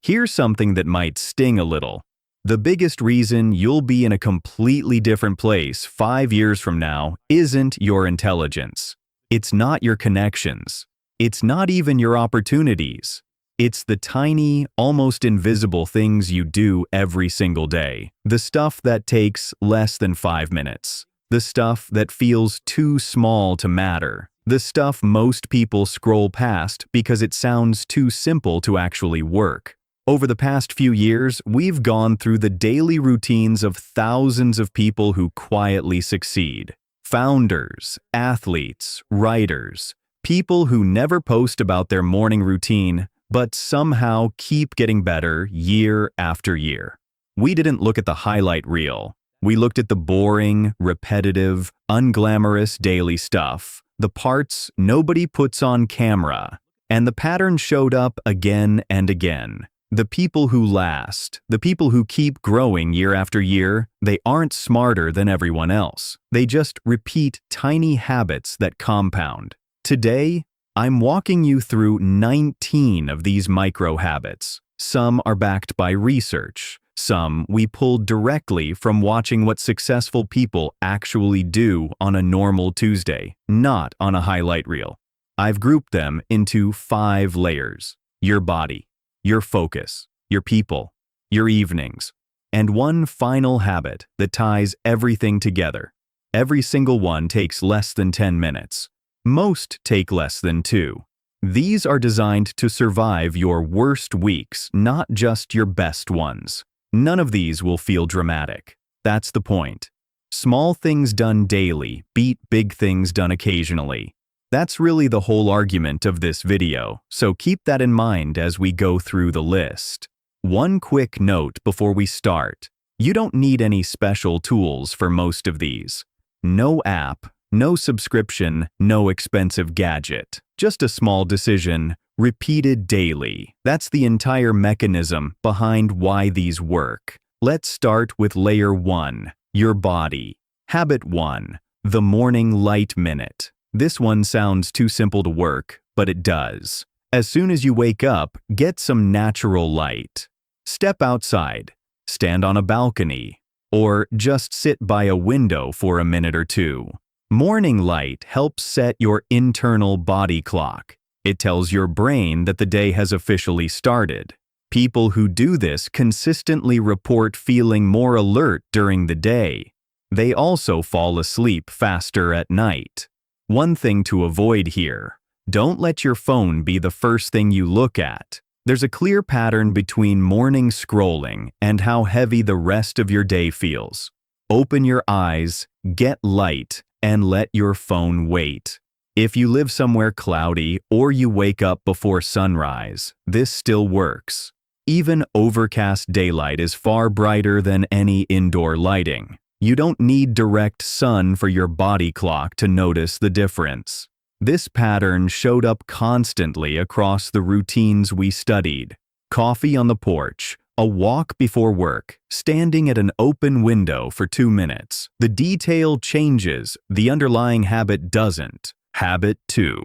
Here's something that might sting a little. The biggest reason you'll be in a completely different place 5 years from now isn't your intelligence. It's not your connections. It's not even your opportunities. It's the tiny, almost invisible things you do every single day. The stuff that takes less than 5 minutes. The stuff that feels too small to matter. The stuff most people scroll past because it sounds too simple to actually work. Over the past few years, we've gone through the daily routines of thousands of people who quietly succeed. Founders, athletes, writers, people who never post about their morning routine, but somehow keep getting better year after year. We didn't look at the highlight reel. We looked at the boring, repetitive, unglamorous daily stuff, the parts nobody puts on camera. And the pattern showed up again and again. The people who last, the people who keep growing year after year, they aren't smarter than everyone else. They just repeat tiny habits that compound. Today, I'm walking you through 19 of these micro habits. Some are backed by research. Some we pulled directly from watching what successful people actually do on a normal Tuesday, not on a highlight reel. I've grouped them into 5 layers: your body, your focus, your people, your evenings, and one final habit that ties everything together. Every single one takes less than 10 minutes. Most take less than 2. These are designed to survive your worst weeks, not just your best ones. None of these will feel dramatic. That's the point. Small things done daily beat big things done occasionally. That's really the whole argument of this video, so keep that in mind as we go through the list. One quick note before we start. You don't need any special tools for most of these. No app, no subscription, no expensive gadget. Just a small decision, repeated daily. That's the entire mechanism behind why these work. Let's start with layer 1, your body. Habit 1, the morning light minute. This one sounds too simple to work, but it does. As soon as you wake up, get some natural light. Step outside, stand on a balcony, or just sit by a window for a minute or two. Morning light helps set your internal body clock. It tells your brain that the day has officially started. People who do this consistently report feeling more alert during the day. They also fall asleep faster at night. One thing to avoid here: don't let your phone be the first thing you look at. There's a clear pattern between morning scrolling and how heavy the rest of your day feels. Open your eyes, get light, and let your phone wait. If you live somewhere cloudy or you wake up before sunrise, this still works. Even overcast daylight is far brighter than any indoor lighting. You don't need direct sun for your body clock to notice the difference. This pattern showed up constantly across the routines we studied. Coffee on the porch, a walk before work, standing at an open window for 2 minutes. The detail changes, the underlying habit doesn't. Habit 2.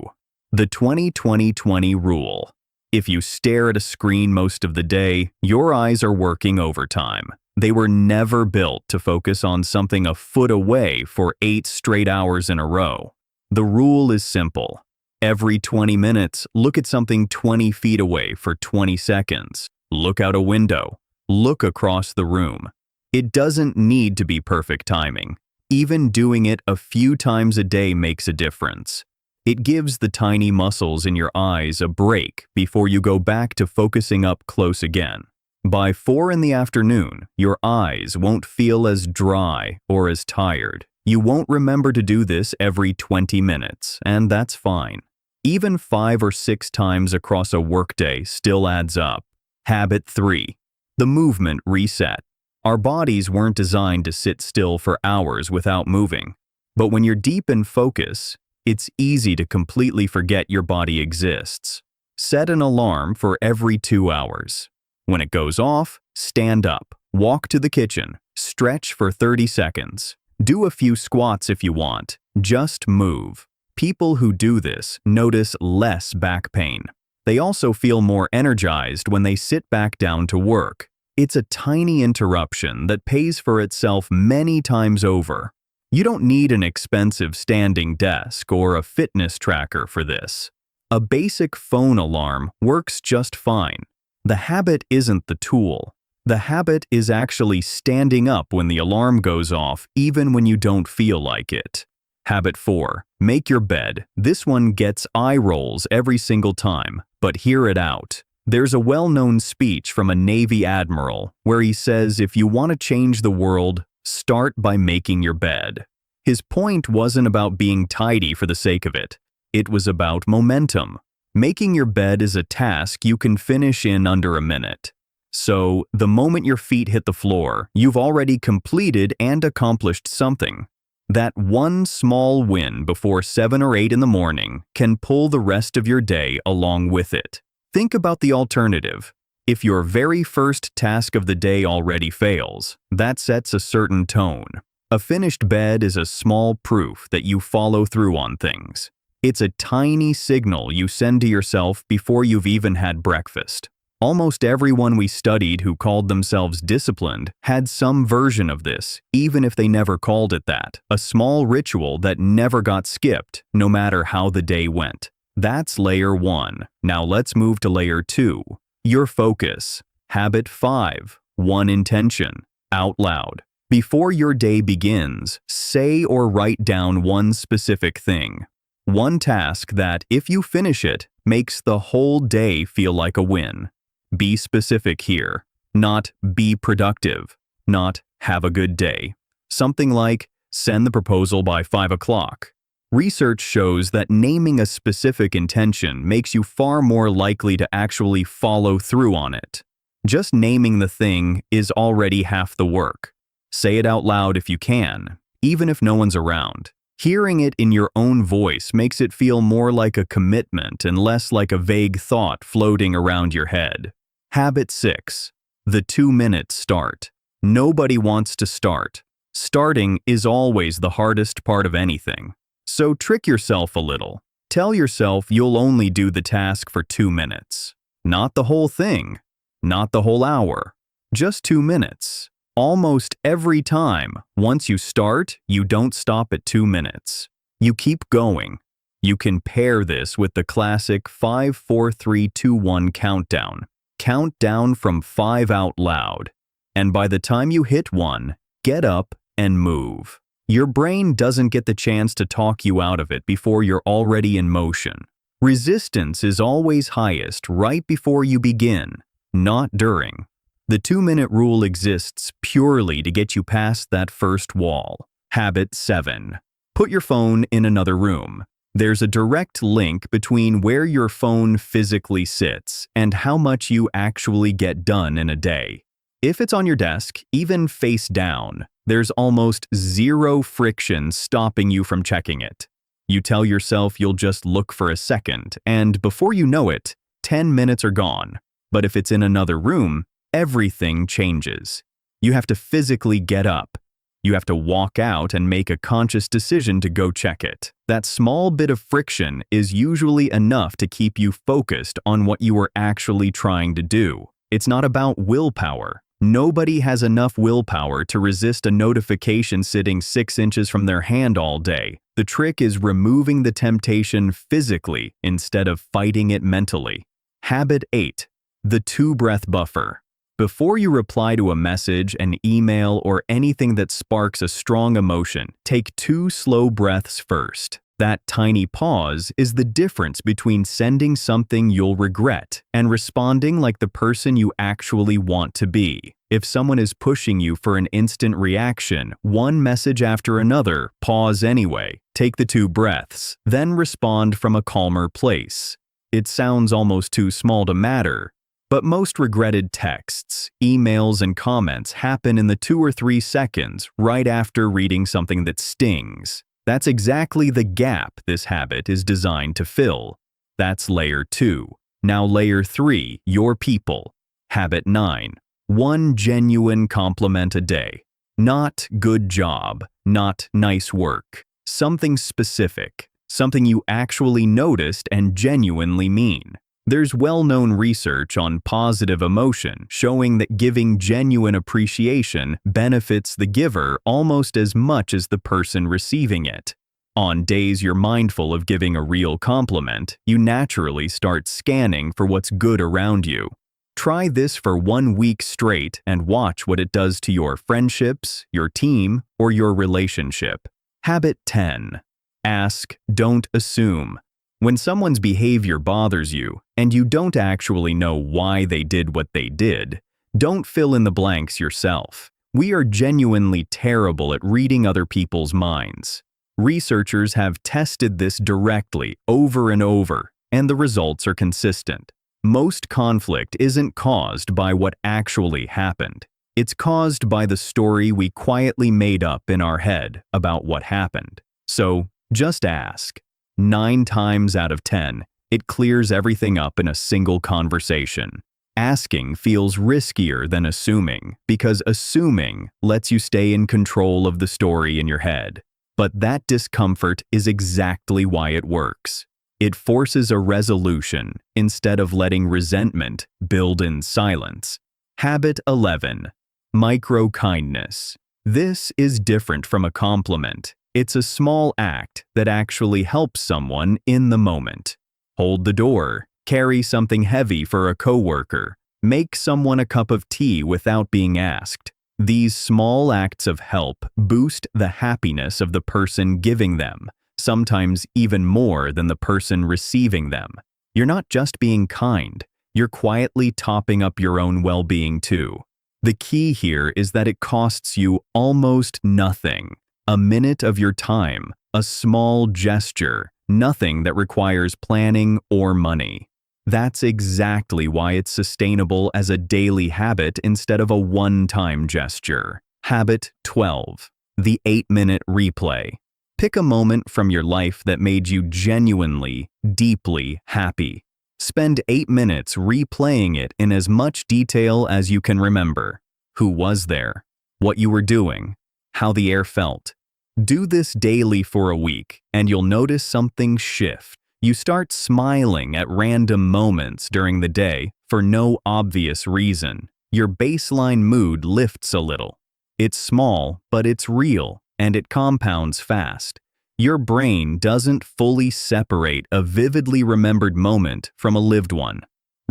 The 20-20-20 rule. If you stare at a screen most of the day, your eyes are working overtime. They were never built to focus on something a foot away for 8 straight hours in a row. The rule is simple. Every 20 minutes, look at something 20 feet away for 20 seconds. Look out a window. Look across the room. It doesn't need to be perfect timing. Even doing it a few times a day makes a difference. It gives the tiny muscles in your eyes a break before you go back to focusing up close again. By 4 in the afternoon, your eyes won't feel as dry or as tired. You won't remember to do this every 20 minutes, and that's fine. Even 5 or 6 times across a workday still adds up. Habit 3. The movement reset. Our bodies weren't designed to sit still for hours without moving. But when you're deep in focus, it's easy to completely forget your body exists. Set an alarm for every 2 hours. When it goes off, stand up, walk to the kitchen, stretch for 30 seconds. Do a few squats if you want. Just move. People who do this notice less back pain. They also feel more energized when they sit back down to work. It's a tiny interruption that pays for itself many times over. You don't need an expensive standing desk or a fitness tracker for this. A basic phone alarm works just fine. The habit isn't the tool. The habit is actually standing up when the alarm goes off, even when you don't feel like it. Habit 4. Make your bed. This one gets eye rolls every single time, but hear it out. There's a well-known speech from a Navy admiral where he says if you want to change the world, start by making your bed. His point wasn't about being tidy for the sake of it. It was about momentum. Making your bed is a task you can finish in under a minute. So, the moment your feet hit the floor, you've already completed and accomplished something. That one small win before 7 or 8 in the morning can pull the rest of your day along with it. Think about the alternative. If your very first task of the day already fails, that sets a certain tone. A finished bed is a small proof that you follow through on things. It's a tiny signal you send to yourself before you've even had breakfast. Almost everyone we studied who called themselves disciplined had some version of this, even if they never called it that. A small ritual that never got skipped, no matter how the day went. That's layer 1. Now let's move to layer 2. Your focus. Habit 5. One intention. Out loud. Before your day begins, say or write down one specific thing. One task that, if you finish it, makes the whole day feel like a win. Be specific here. Not be productive. Not have a good day. Something like, send the proposal by 5 o'clock. Research shows that naming a specific intention makes you far more likely to actually follow through on it. Just naming the thing is already half the work. Say it out loud if you can, even if no one's around. Hearing it in your own voice makes it feel more like a commitment and less like a vague thought floating around your head. Habit 6. The 2-minute start. Nobody wants to start. Starting is always the hardest part of anything. So trick yourself a little. Tell yourself you'll only do the task for 2 minutes. Not the whole thing. Not the whole hour. Just 2 minutes. Almost every time, once you start, you don't stop at 2 minutes. You keep going. You can pair this with the classic 5, 4, 3, 2, 1 countdown. Count down from 5 out loud. And by the time you hit 1, get up and move. Your brain doesn't get the chance to talk you out of it before you're already in motion. Resistance is always highest right before you begin, not during. The 2-minute rule exists purely to get you past that first wall. Habit 7. Put your phone in another room. There's a direct link between where your phone physically sits and how much you actually get done in a day. If it's on your desk, even face down, there's almost zero friction stopping you from checking it. You tell yourself you'll just look for a second, and before you know it, 10 minutes are gone. But if it's in another room, everything changes. You have to physically get up. You have to walk out and make a conscious decision to go check it. That small bit of friction is usually enough to keep you focused on what you are actually trying to do. It's not about willpower. Nobody has enough willpower to resist a notification sitting 6 inches from their hand all day. The trick is removing the temptation physically instead of fighting it mentally. Habit 8. The 2-breath buffer. Before you reply to a message, an email, or anything that sparks a strong emotion, take 2 slow breaths first. That tiny pause is the difference between sending something you'll regret and responding like the person you actually want to be. If someone is pushing you for an instant reaction, one message after another, pause anyway. Take the 2 breaths, then respond from a calmer place. It sounds almost too small to matter. But most regretted texts, emails, and comments happen in the 2 or 3 seconds right after reading something that stings. That's exactly the gap this habit is designed to fill. That's layer 2. Now layer 3, your people. Habit 9. One genuine compliment a day. Not good job, not nice work. Something specific. Something you actually noticed and genuinely mean. There's well-known research on positive emotion showing that giving genuine appreciation benefits the giver almost as much as the person receiving it. On days you're mindful of giving a real compliment, you naturally start scanning for what's good around you. Try this for 1 week straight and watch what it does to your friendships, your team, or your relationship. Habit 10. Ask, don't assume. When someone's behavior bothers you, and you don't actually know why they did what they did, don't fill in the blanks yourself. We are genuinely terrible at reading other people's minds. Researchers have tested this directly over and over, and the results are consistent. Most conflict isn't caused by what actually happened. It's caused by the story we quietly made up in our head about what happened. So, just ask. 9 times out of 10, it clears everything up in a single conversation. Asking feels riskier than assuming because assuming lets you stay in control of the story in your head. But that discomfort is exactly why it works. It forces a resolution instead of letting resentment build in silence. Habit 11. Micro-kindness. This is different from a compliment. It's a small act that actually helps someone in the moment. Hold the door, carry something heavy for a coworker, make someone a cup of tea without being asked. These small acts of help boost the happiness of the person giving them, sometimes even more than the person receiving them. You're not just being kind, you're quietly topping up your own well-being too. The key here is that it costs you almost nothing. A minute of your time, a small gesture, nothing that requires planning or money. That's exactly why it's sustainable as a daily habit instead of a one-time gesture. Habit 12. The 8-minute replay. Pick a moment from your life that made you genuinely, deeply happy. Spend 8 minutes replaying it in as much detail as you can remember. Who was there? What you were doing? How the air felt. Do this daily for a week, and you'll notice something shift. You start smiling at random moments during the day for no obvious reason. Your baseline mood lifts a little. It's small, but it's real, and it compounds fast. Your brain doesn't fully separate a vividly remembered moment from a lived one.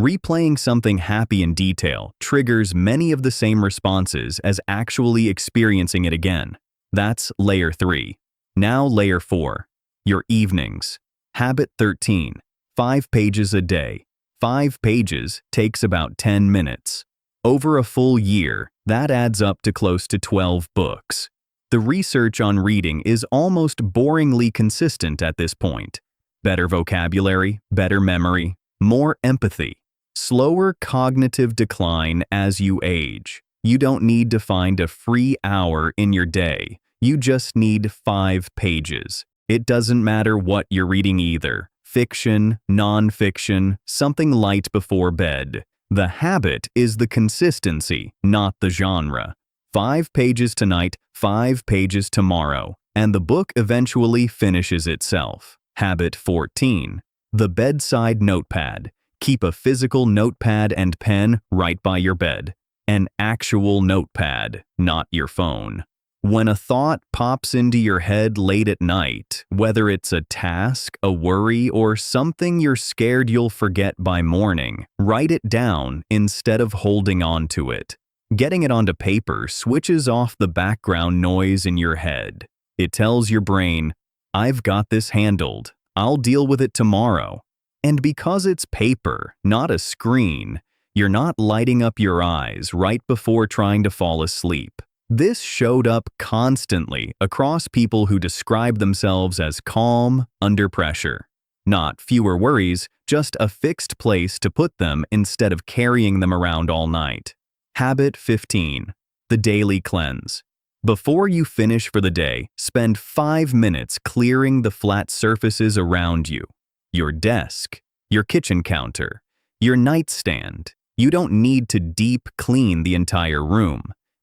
Replaying something happy in detail triggers many of the same responses as actually experiencing it again. That's layer 3. Now layer 4. Your evenings. Habit 13. 5 pages a day. 5 pages takes about 10 minutes. Over a full year, that adds up to close to 12 books. The research on reading is almost boringly consistent at this point. Better vocabulary, better memory, more empathy. Slower cognitive decline as you age. You don't need to find a free hour in your day. You just need 5 pages. It doesn't matter what you're reading either. Fiction, non-fiction, something light before bed. The habit is the consistency, not the genre. 5 pages tonight, 5 pages tomorrow, and the book eventually finishes itself. Habit 14. The bedside notepad. Keep a physical notepad and pen right by your bed. An actual notepad, not your phone. When a thought pops into your head late at night, whether it's a task, a worry, or something you're scared you'll forget by morning, write it down instead of holding on to it. Getting it onto paper switches off the background noise in your head. It tells your brain, I've got this handled. I'll deal with it tomorrow. And because it's paper, not a screen, you're not lighting up your eyes right before trying to fall asleep. This showed up constantly across people who describe themselves as calm under pressure. Not fewer worries, just a fixed place to put them instead of carrying them around all night. Habit 15. The daily cleanse. Before you finish for the day, spend 5 minutes clearing the flat surfaces around you. Your desk, your kitchen counter, your nightstand. You don't need to deep clean the entire room.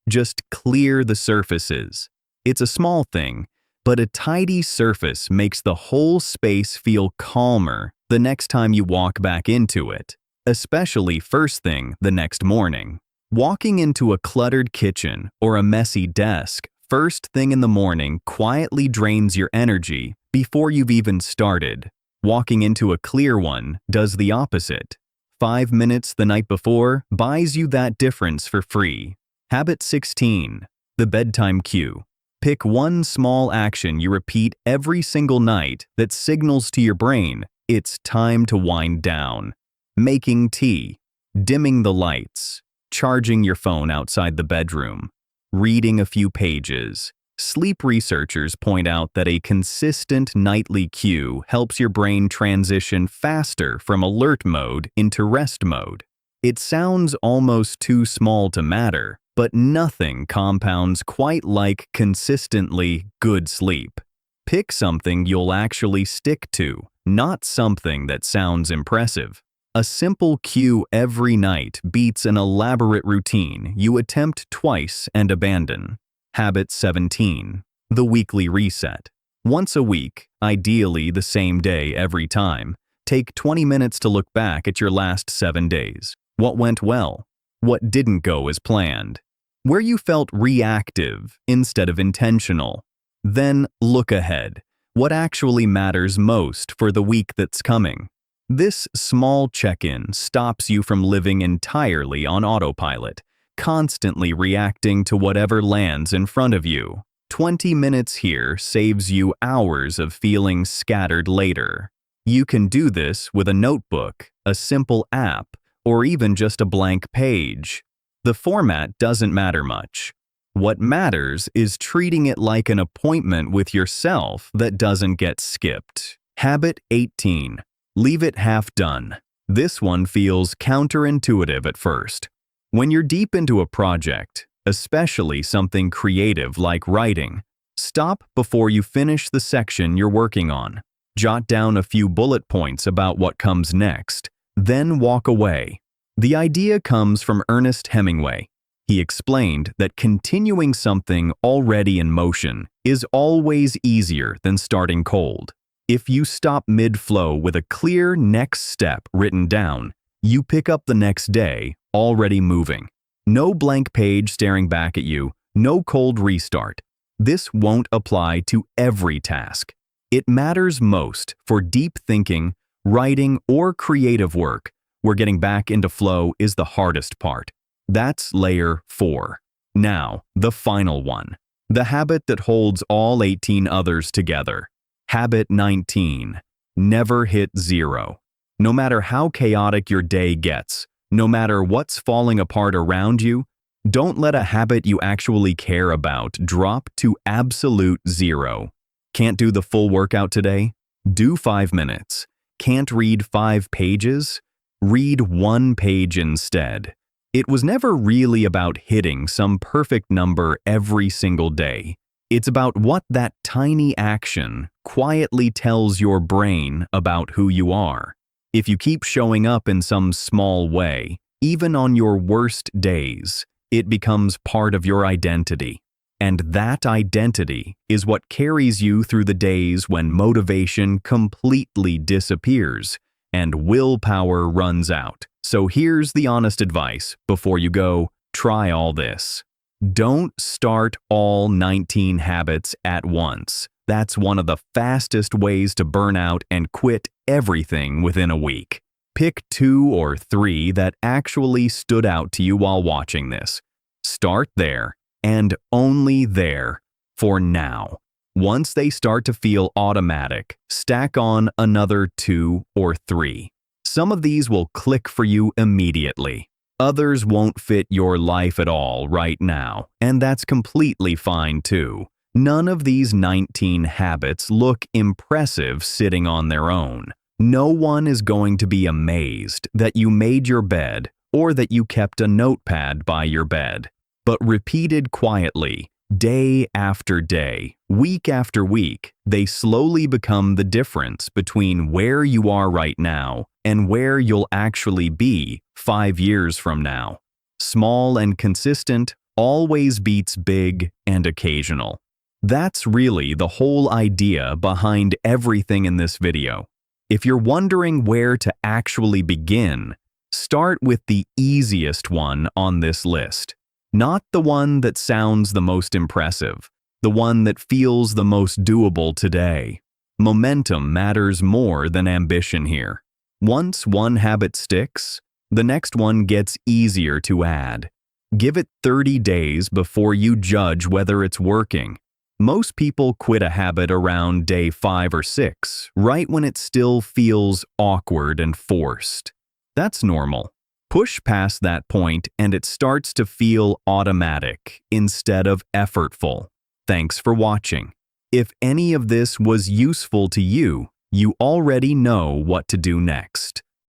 Just clear the surfaces. It's a small thing, but a tidy surface makes the whole space feel calmer the next time you walk back into it, especially first thing the next morning. Walking into a cluttered kitchen or a messy desk first thing in the morning quietly drains your energy before you've even started. Walking into a clear one does the opposite. 5 minutes the night before buys you that difference for free. Habit 16. The bedtime cue. Pick one small action you repeat every single night that signals to your brain it's time to wind down. Making tea, dimming the lights, charging your phone outside the bedroom, reading a few pages. Sleep researchers point out that a consistent nightly cue helps your brain transition faster from alert mode into rest mode. It sounds almost too small to matter, but nothing compounds quite like consistently good sleep. Pick something you'll actually stick to, not something that sounds impressive. A simple cue every night beats an elaborate routine you attempt twice and abandon. Habit 17. The weekly reset. Once a week, ideally the same day every time, take 20 minutes to look back at your last 7 days. What went well? What didn't go as planned? Where you felt reactive instead of intentional? Then look ahead. What actually matters most for the week that's coming? This small check-in stops you from living entirely on autopilot, constantly reacting to whatever lands in front of you. 20 minutes here saves you hours of feeling scattered later. You can do this with a notebook, a simple app, or even just a blank page. The format doesn't matter much. What matters is treating it like an appointment with yourself that doesn't get skipped. Habit 18. Leave it half done. This one feels counterintuitive at first. When you're deep into a project, especially something creative like writing, stop before you finish the section you're working on. Jot down a few bullet points about what comes next, then walk away. The idea comes from Ernest Hemingway. He explained that continuing something already in motion is always easier than starting cold. If you stop mid-flow with a clear next step written down, you pick up the next day already moving. No blank page staring back at you, no cold restart. This won't apply to every task. It matters most for deep thinking, writing, or creative work, where getting back into flow is the hardest part. That's layer 4. Now, the final one. The habit that holds all 18 others together. Habit 19. Never hit zero. No matter how chaotic your day gets, no matter what's falling apart around you, don't let a habit you actually care about drop to absolute zero. Can't do the full workout today? Do 5 minutes. Can't read 5 pages? Read 1 page instead. It was never really about hitting some perfect number every single day. It's about what that tiny action quietly tells your brain about who you are. If you keep showing up in some small way, even on your worst days, it becomes part of your identity. And that identity is what carries you through the days when motivation completely disappears and willpower runs out. So here's the honest advice before you go, try all this. Don't start all 19 habits at once. That's one of the fastest ways to burn out and quit everything within a week. Pick 2 or 3 that actually stood out to you while watching this. Start there, and only there, for now. Once they start to feel automatic, stack on another 2 or 3. Some of these will click for you immediately. Others won't fit your life at all right now, and that's completely fine too. None of these 19 habits look impressive sitting on their own. No one is going to be amazed that you made your bed or that you kept a notepad by your bed. But repeated quietly, day after day, week after week, they slowly become the difference between where you are right now and where you'll actually be 5 years from now. Small and consistent always beats big and occasional. That's really the whole idea behind everything in this video. If you're wondering where to actually begin, start with the easiest one on this list. Not the one that sounds the most impressive, the one that feels the most doable today. Momentum matters more than ambition here. Once one habit sticks, the next one gets easier to add. Give it 30 days before you judge whether it's working. Most people quit a habit around day 5 or 6, right when it still feels awkward and forced. That's normal. Push past that point and it starts to feel automatic instead of effortful. Thanks for watching. If any of this was useful to you, you already know what to do next.